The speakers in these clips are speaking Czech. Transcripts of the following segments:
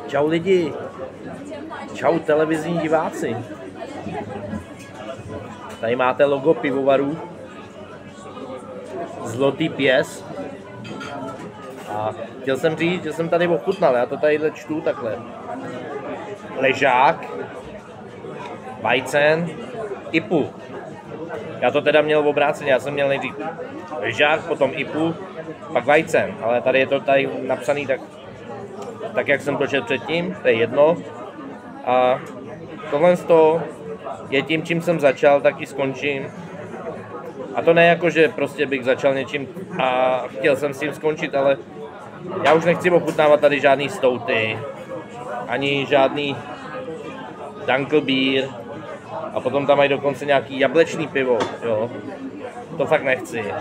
Čau lidi, čau televizní diváci. Tady máte logo pivovaru, Zlatý pěs. A chtěl jsem říct, že jsem tady ochutnal, já to tadyhle čtu takhle. Ležák, Weizen, IPU. Já to teda měl v obráceně, já jsem měl nejdřív ležák, potom IPU, pak Weizen, ale tady je to tady napsaný tak jak jsem to četl předtím, to je jedno. A tohle je tím, čím jsem začal, tak i skončím. A to ne jako, že prostě bych začal něčím a chtěl jsem s tím skončit, ale já už nechci ochutnávat tady žádný stouty, ani žádný Dunkel Beer. A potom tam mají dokonce nějaký jablečný pivo, jo. To fakt nechci.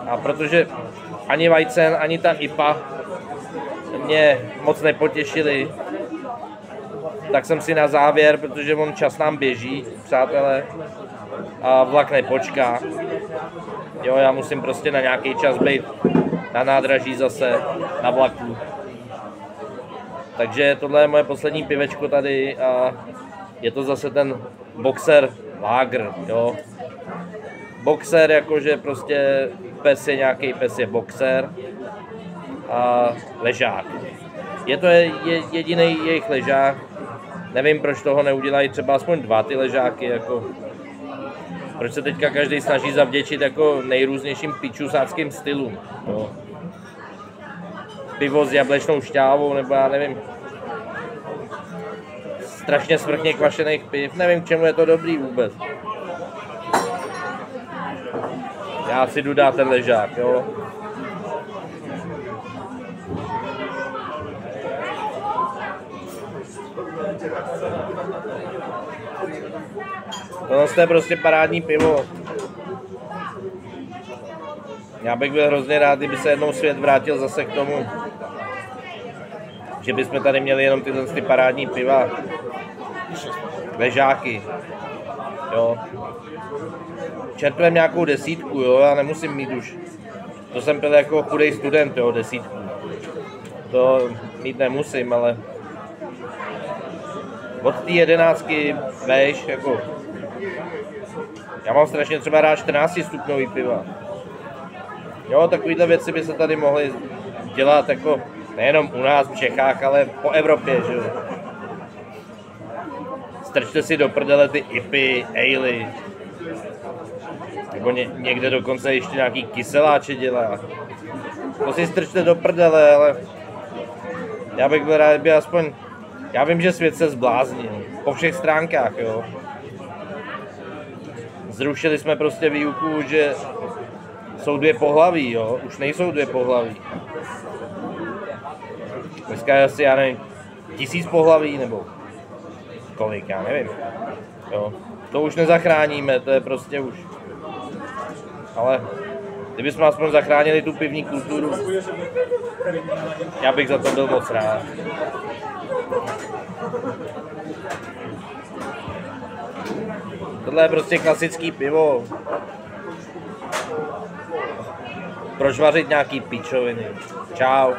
A protože ani Weizen, ani ta IPA mě moc nepotěšili, tak jsem si na závěr, protože on čas nám běží, přátelé, a vlak nepočká. Jo, já musím prostě na nějaký čas být na nádraží zase, na vlaku. Takže tohle je moje poslední pivečko tady a je to zase ten Boxer Lager, jo. Boxer, jakože prostě pes je nějaký pes, je boxer a ležák. Je to jediný jejich ležák. Nevím, proč toho neudělají třeba aspoň 2 ty ležáky, jako. Proč se teďka každý snaží zavděčit jako nejrůznějším pičusáckým stylům, jo. Pivo s jablečnou šťávou, nebo já nevím. Strašně smrtně kvašených piv, nevím, k čemu je to dobrý vůbec. Já si jdu dát ten ležák, jo. Tohle je prostě parádní pivo. Já bych byl hrozně rád, kdyby se jednou svět vrátil zase k tomu, že bychom tady měli jenom tyhle ty parádní piva. Ležáky. Jo. Čerpem nějakou 10, jo, já nemusím mít už. To jsem byl jako chudej student, jo, 10. To mít nemusím, ale od té 11 vejš, jako. Já mám strašně třeba rád 14 stupňový piva. Jo, takovýhle věci by se tady mohly dělat jako nejenom u nás v Čechách, ale po Evropě, že jo. Strčte si do prdele ty IPy, aley. Nebo někde dokonce ještě nějaký kyseláče dělá. To si strčte do prdele, ale já bych byl rád, kdyby aspoň. Já vím, že svět se zbláznil. Po všech stránkách, jo. Zrušili jsme prostě výuku, že jsou 2 pohlaví, jo. Už nejsou 2 pohlaví. Dneska je asi, já nevím, 1000 pohlaví, nebo kolik, já nevím. Jo. To už nezachráníme, to je prostě už. Ale kdybychom aspoň zachránili tu pivní kulturu, já bych za to byl moc rád. Tohle je prostě klasický pivo. Proč vařit nějaký pičoviny? Čau.